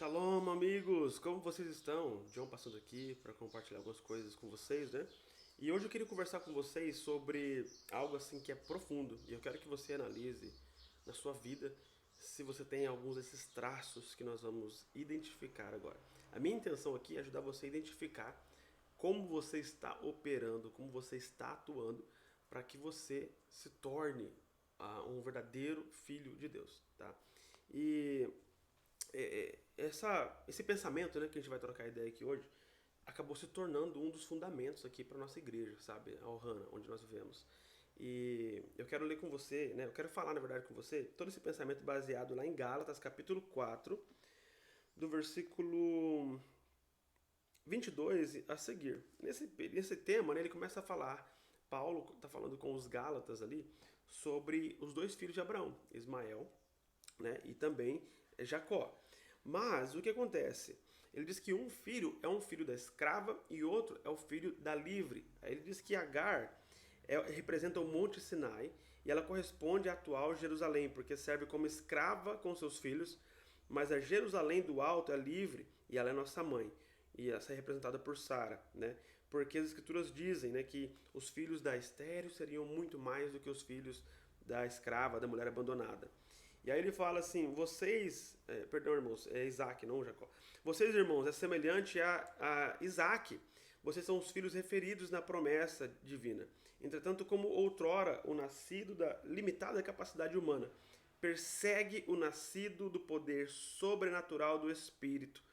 Shalom, amigos! Como vocês estão? John passando aqui para compartilhar algumas coisas com vocês, né? E hoje eu queria conversar com vocês sobre algo assim que é profundo. E eu quero que você analise na sua vida se você tem alguns desses traços que nós vamos identificar agora. A minha intenção aqui é ajudar você a identificar como você está operando, como você está atuando para que você se torne um verdadeiro filho de Deus, tá? E esse pensamento, né, que a gente vai trocar ideia aqui hoje, acabou se tornando um dos fundamentos aqui para nossa igreja, sabe? A Ohana, onde nós vivemos. E eu quero ler com você, né? Eu quero falar, na verdade, com você, todo esse pensamento baseado lá em Gálatas, capítulo 4, do versículo 22 a seguir. Nesse tema, né, ele começa a falar, Paulo está falando com os Gálatas ali, sobre os dois filhos de Abraão, Ismael, né, e também Jacó. Mas o que acontece? Ele diz que um filho é um filho da escrava e outro é o filho da livre. Aí ele diz que Agar representa o Monte Sinai e ela corresponde à atual Jerusalém, porque serve como escrava com seus filhos, mas a Jerusalém do alto é livre e ela é nossa mãe. E essa é representada por Sara, né? Porque as escrituras dizem, né, que os filhos da estéril seriam muito mais do que os filhos da escrava, da mulher abandonada. E aí ele fala assim, vocês, perdão irmãos, é Isaac, não Jacó. Vocês irmãos, é semelhante a Isaac. Vocês são os filhos referidos na promessa divina. Entretanto, como outrora o nascido da limitada capacidade humana persegue o nascido do poder sobrenatural do Espírito.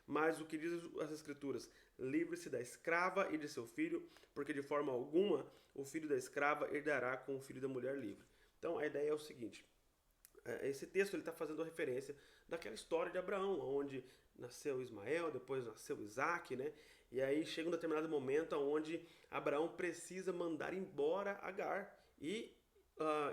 Mas o que diz as Escrituras? Livre-se da escrava e de seu filho, porque de forma alguma o filho da escrava herdará com o filho da mulher livre. Então a ideia é o seguinte: esse texto ele está fazendo referência daquela história de Abraão, onde nasceu Ismael, depois nasceu Isaac, né? E aí chega um determinado momento onde Abraão precisa mandar embora Agar e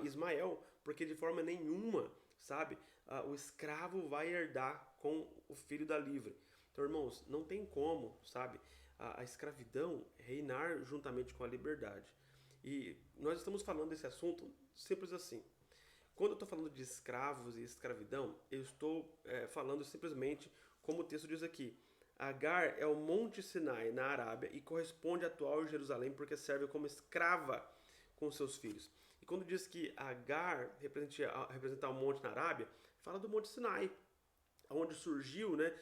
Ismael, porque de forma nenhuma, sabe, o escravo vai herdar com o filho da livre. Então, irmãos, não tem como, sabe, a escravidão reinar juntamente com a liberdade. E nós estamos falando desse assunto simples assim. Quando eu estou falando de escravos e escravidão, eu estou falando simplesmente como o texto diz aqui. Agar é o Monte Sinai, na Arábia, e corresponde à atual Jerusalém porque serve como escrava com seus filhos. E quando diz que Agar representa o monte na Arábia, fala do Monte Sinai, onde surgiu, né,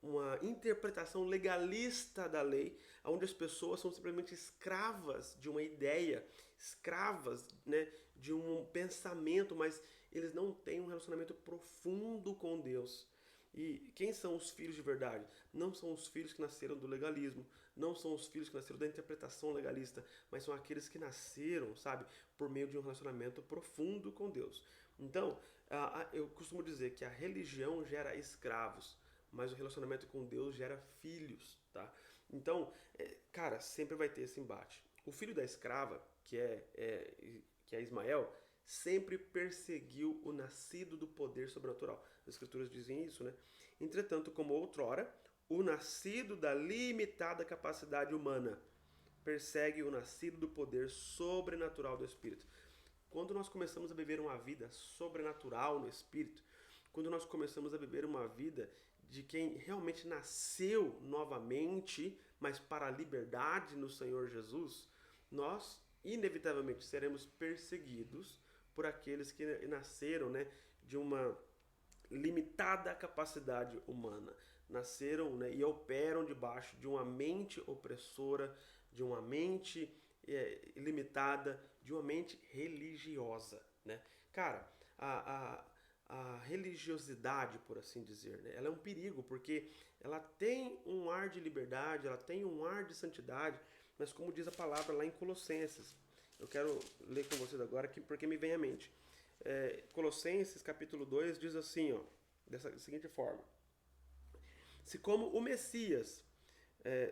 uma interpretação legalista da lei, onde as pessoas são simplesmente escravas de uma ideia, escravas, né, de um pensamento, mas eles não têm um relacionamento profundo com Deus. E quem são os filhos de verdade? Não são os filhos que nasceram do legalismo, não são os filhos que nasceram da interpretação legalista, mas são aqueles que nasceram, sabe, por meio de um relacionamento profundo com Deus. Então, eu costumo dizer que a religião gera escravos, mas o relacionamento com Deus gera filhos, tá? Então, cara, sempre vai ter esse embate. O filho da escrava, que é Ismael, sempre perseguiu o nascido do poder sobrenatural. As escrituras dizem isso, né? Entretanto, como outrora, o nascido da limitada capacidade humana persegue o nascido do poder sobrenatural do Espírito. Quando nós começamos a viver uma vida sobrenatural no Espírito, quando nós começamos a viver uma vida de quem realmente nasceu novamente, mas para a liberdade no Senhor Jesus, nós inevitavelmente seremos perseguidos por aqueles que nasceram, né, de uma limitada capacidade humana. Nasceram, né, e operam debaixo de uma mente opressora, de uma mente limitada, de uma mente religiosa. Né? Cara, a religiosidade, por assim dizer, né, ela é um perigo, porque ela tem um ar de liberdade, ela tem um ar de santidade, mas como diz a palavra lá em Colossenses, eu quero ler com vocês agora porque me vem à mente. Colossenses capítulo 2 diz assim, ó, dessa seguinte forma: se como o Messias,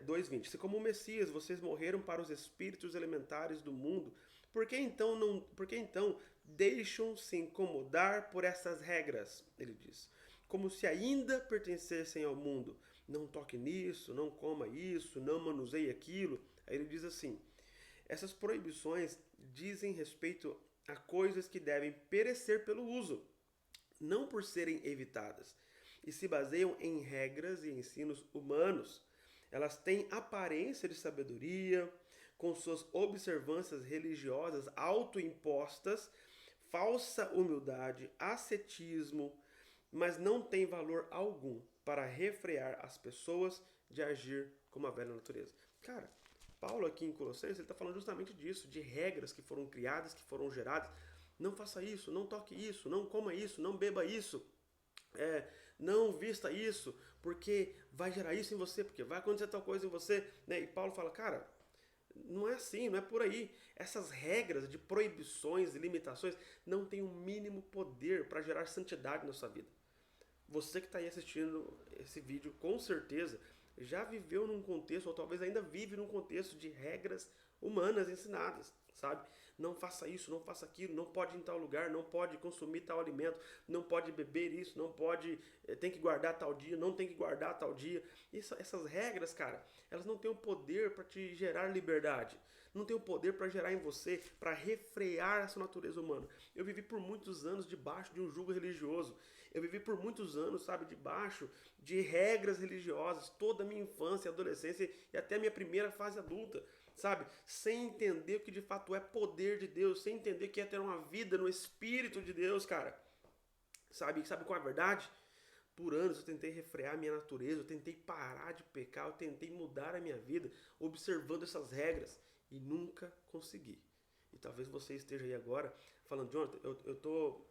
2:20, se como o Messias vocês morreram para os espíritos elementares do mundo, por que então deixam se incomodar por essas regras? Ele diz, como se ainda pertencessem ao mundo. Não toque nisso, não coma isso, não manuseie aquilo. Aí ele diz assim: essas proibições dizem respeito a coisas que devem perecer pelo uso, não por serem evitadas. e se baseiam em regras e ensinos humanos. Elas têm aparência de sabedoria, com suas observâncias religiosas autoimpostas, falsa humildade, ascetismo, mas não tem valor algum para refrear as pessoas de agir como a velha natureza. Cara, Paulo aqui em Colossenses, ele está falando justamente disso, de regras que foram criadas, que foram geradas. Não faça isso, não toque isso, não coma isso, não beba isso, não vista isso, porque vai gerar isso em você, porque vai acontecer tal coisa em você. Né? E Paulo fala, cara, não é assim, não é por aí. Essas regras de proibições e limitações não têm o mínimo poder para gerar santidade na sua vida. Você que está aí assistindo esse vídeo, com certeza, já viveu num contexto, ou talvez ainda vive num contexto de regras humanas ensinadas, sabe? Não faça isso, não faça aquilo, não pode ir em tal lugar, não pode consumir tal alimento, não pode beber isso, não pode, tem que guardar tal dia, não tem que guardar tal dia. Essas regras, cara, elas não têm o poder para te gerar liberdade. Não tem o poder para gerar em você, para refrear essa natureza humana. Eu vivi por muitos anos debaixo de um jugo religioso. Eu vivi por muitos anos, sabe, debaixo de regras religiosas, toda a minha infância, adolescência e até a minha primeira fase adulta, sabe? Sem entender o que de fato é poder de Deus, sem entender que é ter uma vida no Espírito de Deus, cara. Sabe qual é a verdade? Por anos eu tentei refrear a minha natureza, eu tentei parar de pecar, eu tentei mudar a minha vida, observando essas regras e nunca consegui. E talvez você esteja aí agora falando, Jonathan, eu tô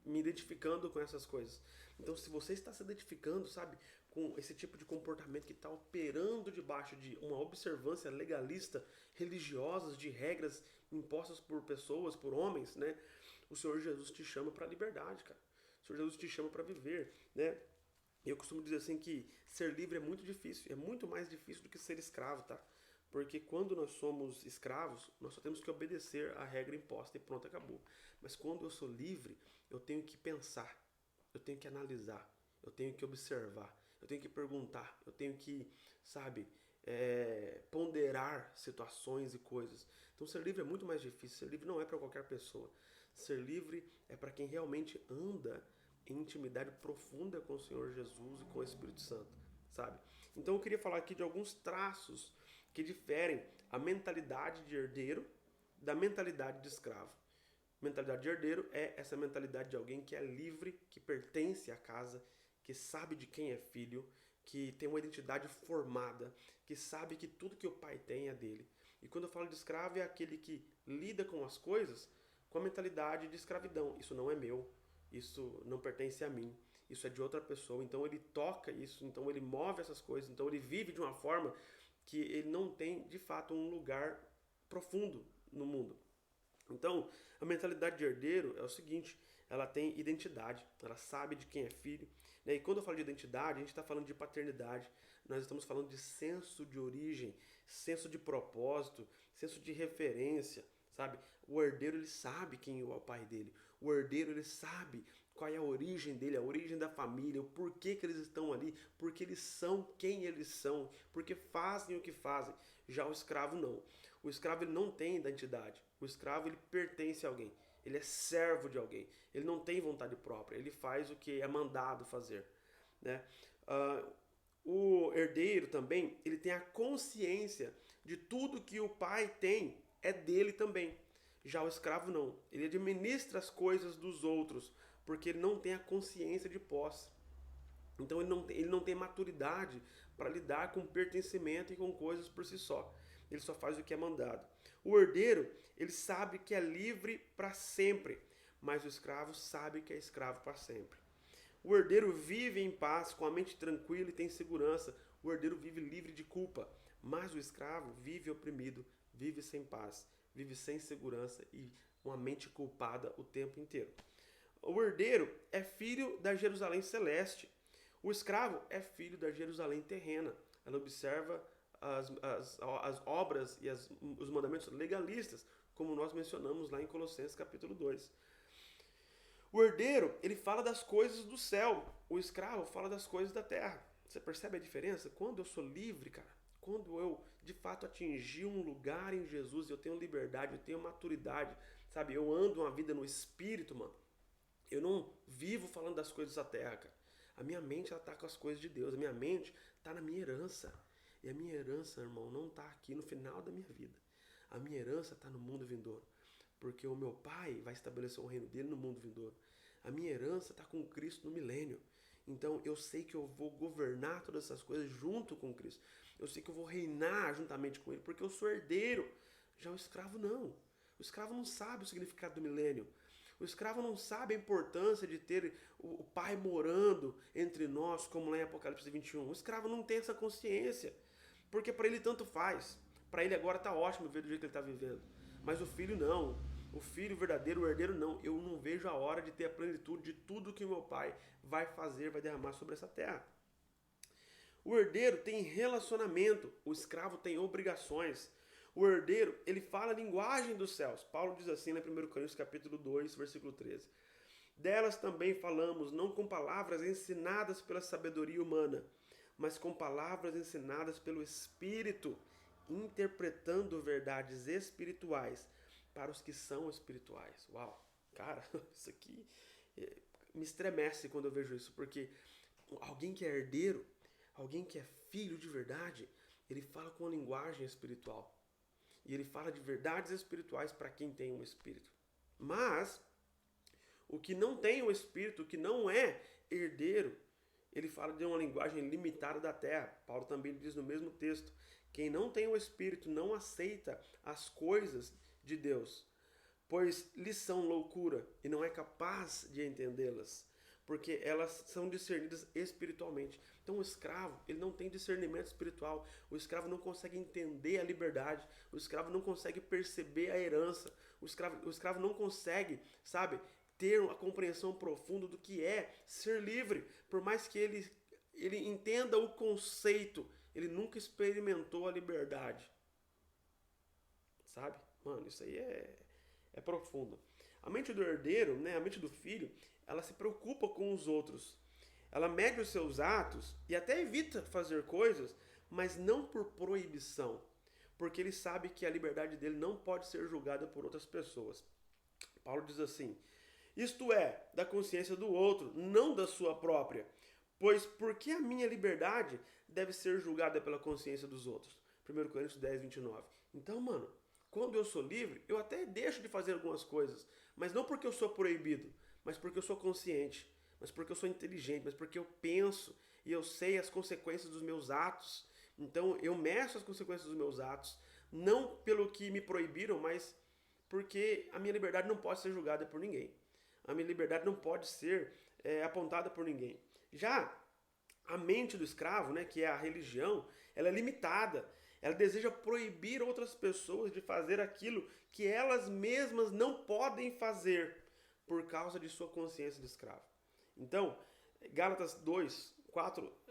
me identificando com essas coisas. Então, se você está se identificando, sabe, com esse tipo de comportamento que está operando debaixo de uma observância legalista, religiosas, de regras impostas por pessoas, por homens, né? O Senhor Jesus te chama para a liberdade, cara. O Senhor Jesus te chama para viver, né? Eu costumo dizer assim que ser livre é muito difícil, é muito mais difícil do que ser escravo, tá? Porque quando nós somos escravos, nós só temos que obedecer à regra imposta e pronto, acabou. Mas quando eu sou livre, eu tenho que pensar, eu tenho que analisar, eu tenho que observar, eu tenho que perguntar, eu tenho que, sabe, ponderar situações e coisas. Então ser livre é muito mais difícil, ser livre não é para qualquer pessoa. Ser livre é para quem realmente anda em intimidade profunda com o Senhor Jesus e com o Espírito Santo, sabe? Então eu queria falar aqui de alguns traços que diferem a mentalidade de herdeiro da mentalidade de escravo. Mentalidade de herdeiro é essa mentalidade de alguém que é livre, que pertence à casa, que sabe de quem é filho, que tem uma identidade formada, que sabe que tudo que o pai tem é dele. E quando eu falo de escravo, é aquele que lida com as coisas com a mentalidade de escravidão. Isso não é meu, isso não pertence a mim, isso é de outra pessoa. Então ele toca isso, então ele move essas coisas, então ele vive de uma forma que ele não tem, de fato, um lugar profundo no mundo. Então, a mentalidade de herdeiro é o seguinte, ela tem identidade, ela sabe de quem é filho. Né? E quando eu falo de identidade, a gente está falando de paternidade, nós estamos falando de senso de origem, senso de propósito, senso de referência, sabe? O herdeiro, ele sabe quem é o pai dele. O herdeiro, ele sabe qual é a origem dele, a origem da família, o porquê que eles estão ali, porque eles são quem eles são, porque fazem o que fazem. Já o escravo não. O escravo ele não tem identidade. O escravo ele pertence a alguém. Ele é servo de alguém. Ele não tem vontade própria. Ele faz o que é mandado fazer. Né? O herdeiro também ele tem a consciência de tudo que o pai tem é dele também. Já o escravo não. Ele administra as coisas dos outros porque ele não tem a consciência de posse. Então ele não tem maturidade para lidar com pertencimento e com coisas por si só. Ele só faz o que é mandado. O herdeiro, ele sabe que é livre para sempre, mas o escravo sabe que é escravo para sempre. O herdeiro vive em paz, com a mente tranquila e tem segurança. O herdeiro vive livre de culpa, mas o escravo vive oprimido, vive sem paz, vive sem segurança e uma mente culpada o tempo inteiro. O herdeiro é filho da Jerusalém celeste. O escravo é filho da Jerusalém terrena. Ela observa as obras e os mandamentos legalistas, como nós mencionamos lá em Colossenses capítulo 2. O herdeiro, ele fala das coisas do céu. O escravo fala das coisas da terra. Você percebe a diferença? Quando eu sou livre, cara, quando eu de fato atingi um lugar em Jesus, eu tenho liberdade, eu tenho maturidade, sabe? Eu ando uma vida no Espírito, mano. Eu não vivo falando das coisas da terra, cara. A minha mente ela está com as coisas de Deus. A minha mente está na minha herança. E a minha herança, irmão, não está aqui no final da minha vida. A minha herança está no mundo vindouro. Porque o meu pai vai estabelecer o reino dele no mundo vindouro. A minha herança está com Cristo no milênio. Então eu sei que eu vou governar todas essas coisas junto com Cristo. Eu sei que eu vou reinar juntamente com Ele, porque eu sou herdeiro. Já o escravo não. O escravo não sabe o significado do milênio. O escravo não sabe a importância de ter o Pai morando entre nós, como lá em Apocalipse 21. O escravo não tem essa consciência, porque para ele tanto faz. Para ele agora está ótimo ver do jeito que ele está vivendo. Mas o filho não. O filho verdadeiro, o herdeiro não. Eu não vejo a hora de ter a plenitude de tudo que o meu pai vai fazer, vai derramar sobre essa terra. O herdeiro tem relacionamento, o escravo tem obrigações. O herdeiro, ele fala a linguagem dos céus. Paulo diz assim, na 1 Coríntios capítulo 2, versículo 13. Delas também falamos, não com palavras ensinadas pela sabedoria humana, mas com palavras ensinadas pelo Espírito, interpretando verdades espirituais para os que são espirituais. Uau, cara, isso aqui me estremece quando eu vejo isso, porque alguém que é herdeiro, alguém que é filho de verdade, ele fala com a linguagem espiritual. E ele fala de verdades espirituais para quem tem um espírito. Mas, o que não tem o espírito, o que não é herdeiro, ele fala de uma linguagem limitada da terra. Paulo também diz no mesmo texto, quem não tem o espírito não aceita as coisas de Deus, pois lhes são loucura e não é capaz de entendê-las, porque elas são discernidas espiritualmente. Então o escravo, ele não tem discernimento espiritual, o escravo não consegue entender a liberdade, o escravo não consegue perceber a herança, o escravo não consegue, sabe, ter uma compreensão profunda do que é ser livre, por mais que ele entenda o conceito, ele nunca experimentou a liberdade, sabe? Mano, isso aí é profundo. A mente do herdeiro, né, a mente do filho, ela se preocupa com os outros. Ela mede os seus atos e até evita fazer coisas, mas não por proibição, porque ele sabe que a liberdade dele não pode ser julgada por outras pessoas. Paulo diz assim, isto é, da consciência do outro, não da sua própria. Pois por que a minha liberdade deve ser julgada pela consciência dos outros? 1 Coríntios 10, 29. Então, mano, quando eu sou livre, eu até deixo de fazer algumas coisas, mas não porque eu sou proibido, mas porque eu sou consciente, mas porque eu sou inteligente, mas porque eu penso e eu sei as consequências dos meus atos. Então eu meço as consequências dos meus atos, não pelo que me proibiram, mas porque a minha liberdade não pode ser julgada por ninguém. A minha liberdade não pode ser apontada por ninguém. Já a mente do escravo, né, que é a religião, ela é limitada. Ela deseja proibir outras pessoas de fazer aquilo que elas mesmas não podem fazer por causa de sua consciência de escravo. Então, Gálatas 2,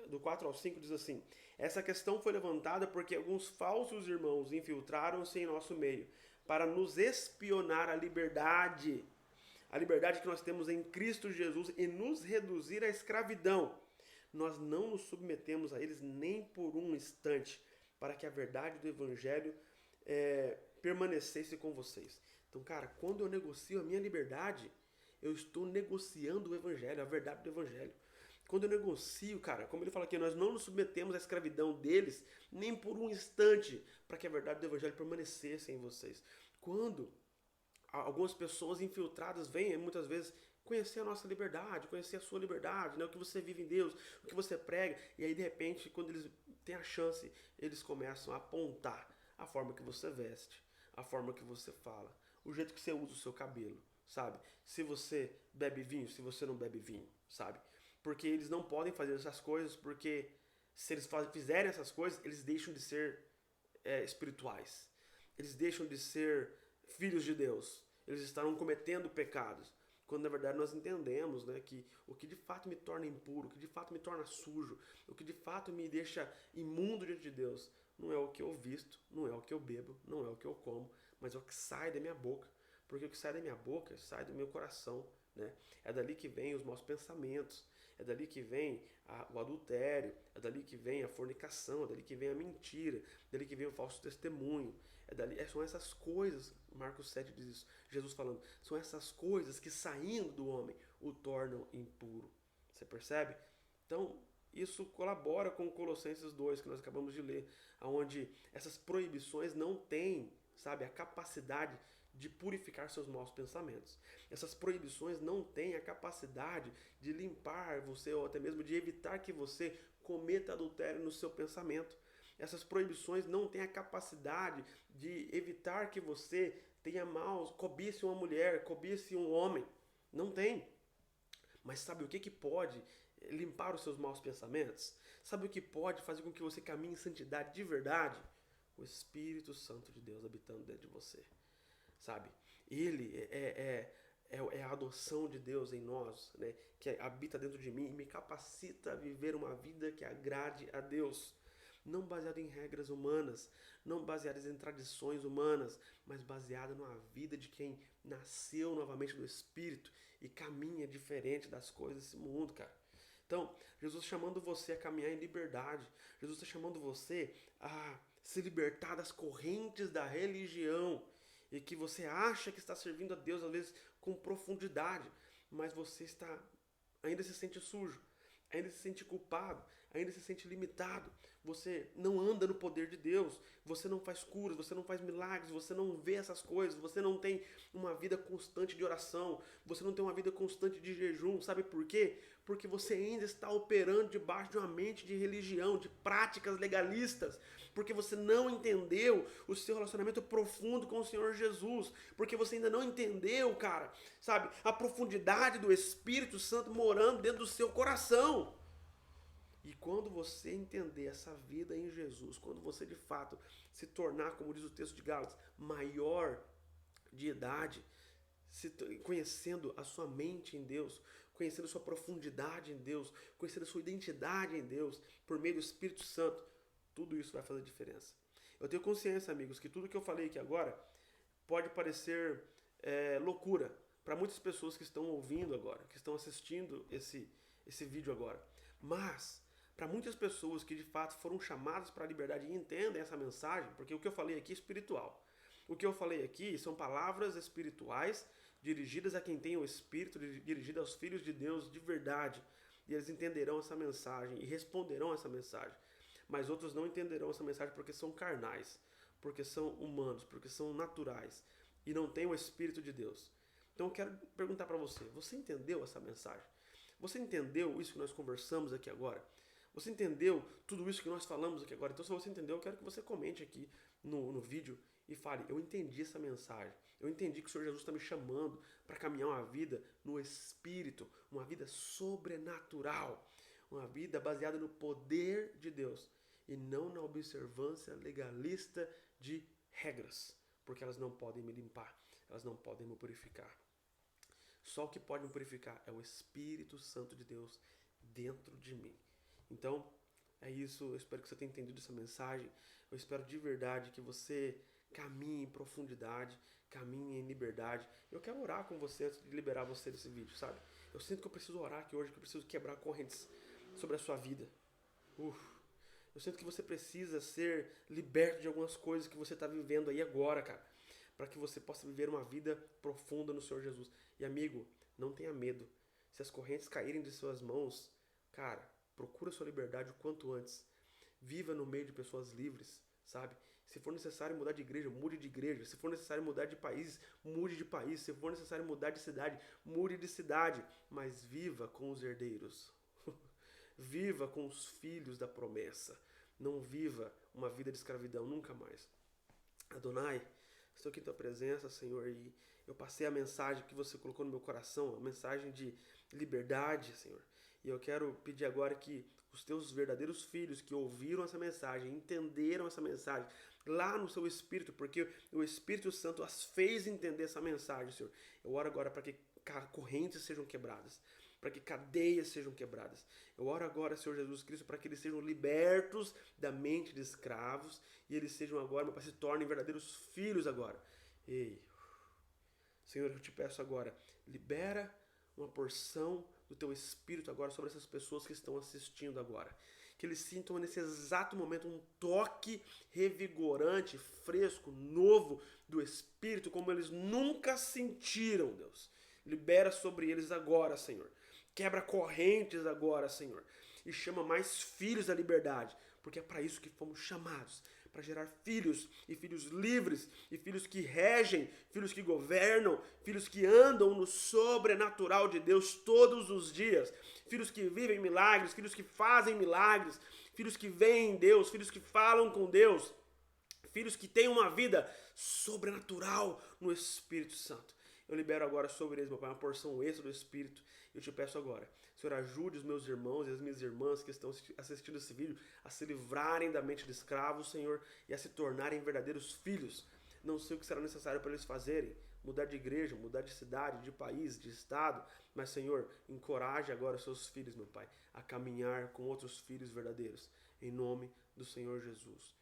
do 4 ao 5 diz assim, essa questão foi levantada porque alguns falsos irmãos infiltraram-se em nosso meio para nos espionar a liberdade que nós temos em Cristo Jesus e nos reduzir à escravidão. Nós não nos submetemos a eles nem por um instante, para que a verdade do Evangelho permanecesse com vocês. Então, cara, quando eu negocio a minha liberdade, eu estou negociando o Evangelho, a verdade do Evangelho. Quando eu negocio, cara, como ele fala aqui, nós não nos submetemos à escravidão deles, nem por um instante, para que a verdade do Evangelho permanecesse em vocês. Quando algumas pessoas infiltradas vêm, muitas vezes, conhecer a nossa liberdade, conhecer a sua liberdade, né? O que você vive em Deus, o que você prega, e aí de repente, quando eles têm a chance, eles começam a apontar a forma que você veste, a forma que você fala, o jeito que você usa o seu cabelo, sabe? Se você bebe vinho, se você não bebe vinho, sabe? Porque eles não podem fazer essas coisas, porque se eles fizerem essas coisas, eles deixam de ser espirituais, eles deixam de ser filhos de Deus, eles estarão cometendo pecados. Quando na verdade nós entendemos, né, que o que de fato me torna impuro, o que de fato me torna sujo, o que de fato me deixa imundo diante de Deus, não é o que eu visto, não é o que eu bebo, não é o que eu como, mas é o que sai da minha boca. Porque o que sai da minha boca sai do meu coração, né? É dali que vem os maus pensamentos, é dali que vem o adultério, é dali que vem a fornicação, é dali que vem a mentira, é dali que vem o falso testemunho. São essas coisas, Marcos 7 diz isso, Jesus falando, são essas coisas que saindo do homem o tornam impuro. Você percebe? Então, isso colabora com Colossenses 2, que nós acabamos de ler, onde essas proibições não têm, sabe, a capacidade de purificar seus maus pensamentos. Essas proibições não têm a capacidade de limpar você ou até mesmo de evitar que você cometa adultério no seu pensamento. Essas proibições não têm a capacidade de evitar que você tenha maus, cobice uma mulher, cobice um homem. Não tem. Mas sabe o que pode limpar os seus maus pensamentos? Sabe o que pode fazer com que você caminhe em santidade de verdade? O Espírito Santo de Deus habitando dentro de você. Sabe? Ele é a adoção de Deus em nós, né? Que habita dentro de mim e me capacita a viver uma vida que agrade a Deus. Não baseado em regras humanas, não baseadas em tradições humanas, mas baseada numa vida de quem nasceu novamente do Espírito e caminha diferente das coisas desse mundo, cara. Então, Jesus chamando você a caminhar em liberdade. Jesus está chamando você a se libertar das correntes da religião e que você acha que está servindo a Deus, às vezes, com profundidade, mas você ainda se sente sujo, ainda se sente culpado, ainda se sente limitado. Você não anda no poder de Deus, você não faz curas, você não faz milagres, você não vê essas coisas, você não tem uma vida constante de oração, você não tem uma vida constante de jejum. Sabe por quê? Porque você ainda está operando debaixo de uma mente de religião, de práticas legalistas, porque você não entendeu o seu relacionamento profundo com o Senhor Jesus, porque você ainda não entendeu, cara, sabe, a profundidade do Espírito Santo morando dentro do seu coração. E quando você entender essa vida em Jesus, quando você de fato se tornar, como diz o texto de Gálatas, maior de idade, conhecendo a sua mente em Deus, conhecendo a sua profundidade em Deus, conhecendo a sua identidade em Deus, por meio do Espírito Santo, tudo isso vai fazer diferença. Eu tenho consciência, amigos, que tudo que eu falei aqui agora pode parecer loucura para muitas pessoas que estão ouvindo agora, que estão assistindo esse vídeo agora. Mas para muitas pessoas que de fato foram chamadas para a liberdade e entendem essa mensagem, porque o que eu falei aqui é espiritual. O que eu falei aqui são palavras espirituais dirigidas a quem tem o Espírito, dirigidas aos filhos de Deus de verdade. E eles entenderão essa mensagem e responderão essa mensagem. Mas outros não entenderão essa mensagem porque são carnais, porque são humanos, porque são naturais e não têm o Espírito de Deus. Então eu quero perguntar para você, você entendeu essa mensagem? Você entendeu isso que nós conversamos aqui agora? Você entendeu tudo isso que nós falamos aqui agora? Então, se você entendeu, eu quero que você comente aqui no vídeo e fale, eu entendi essa mensagem. Eu entendi que o Senhor Jesus está me chamando para caminhar uma vida no Espírito, uma vida sobrenatural, uma vida baseada no poder de Deus e não na observância legalista de regras, porque elas não podem me limpar, elas não podem me purificar. Só o que pode me purificar é o Espírito Santo de Deus dentro de mim. Então, é isso. Eu espero que você tenha entendido essa mensagem. Eu espero de verdade que você caminhe em profundidade, caminhe em liberdade. Eu quero orar com você antes de liberar você desse vídeo, sabe? Eu sinto que eu preciso orar aqui hoje, que eu preciso quebrar correntes sobre a sua vida. Eu sinto que você precisa ser liberto de algumas coisas que você está vivendo aí agora, cara, para que você possa viver uma vida profunda no Senhor Jesus. E amigo, não tenha medo. Se as correntes caírem de suas mãos, cara, procura sua liberdade o quanto antes. Viva no meio de pessoas livres, sabe? Se for necessário mudar de igreja, mude de igreja. Se for necessário mudar de país, mude de país. Se for necessário mudar de cidade, mude de cidade. Mas viva com os herdeiros. Viva com os filhos da promessa. Não viva uma vida de escravidão, nunca mais. Adonai, estou aqui em tua presença, Senhor, e eu passei a mensagem que você colocou no meu coração, a mensagem de liberdade, Senhor. E eu quero pedir agora que os teus verdadeiros filhos que ouviram essa mensagem, entenderam essa mensagem lá no seu espírito, porque o Espírito Santo as fez entender essa mensagem, Senhor. Eu oro agora para que correntes sejam quebradas, para que cadeias sejam quebradas. Eu oro agora, Senhor Jesus Cristo, para que eles sejam libertos da mente de escravos e eles sejam agora, para se tornem verdadeiros filhos agora. Ei, Senhor, eu te peço agora, libera uma porção do teu Espírito agora sobre essas pessoas que estão assistindo agora. Que eles sintam nesse exato momento um toque revigorante, fresco, novo do Espírito, como eles nunca sentiram, Deus. Libera sobre eles agora, Senhor. Quebra correntes agora, Senhor. e chama mais filhos da liberdade, porque é para isso que fomos chamados, para gerar filhos e filhos livres e filhos que regem, filhos que governam, filhos que andam no sobrenatural de Deus todos os dias, filhos que vivem milagres, filhos que fazem milagres, filhos que veem Deus, filhos que falam com Deus, filhos que têm uma vida sobrenatural no Espírito Santo. Eu libero agora sobre eles, meu Pai, uma porção extra do Espírito. Eu te peço agora, Senhor, ajude os meus irmãos e as minhas irmãs que estão assistindo esse vídeo a se livrarem da mente de escravos, Senhor, e a se tornarem verdadeiros filhos. Não sei o que será necessário para eles fazerem, mudar de igreja, mudar de cidade, de país, de estado, mas, Senhor, encoraje agora os seus filhos, meu Pai, a caminhar com outros filhos verdadeiros, em nome do Senhor Jesus.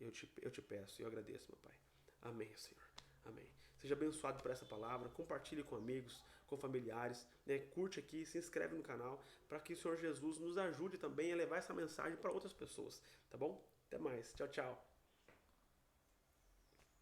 Eu te peço e eu agradeço, meu Pai. Amém, Senhor. Amém. Seja abençoado por essa palavra, compartilhe com amigos, com familiares, né? Curte aqui, se inscreve no canal, para que o Senhor Jesus nos ajude também a levar essa mensagem para outras pessoas, tá bom? Até mais. Tchau, tchau.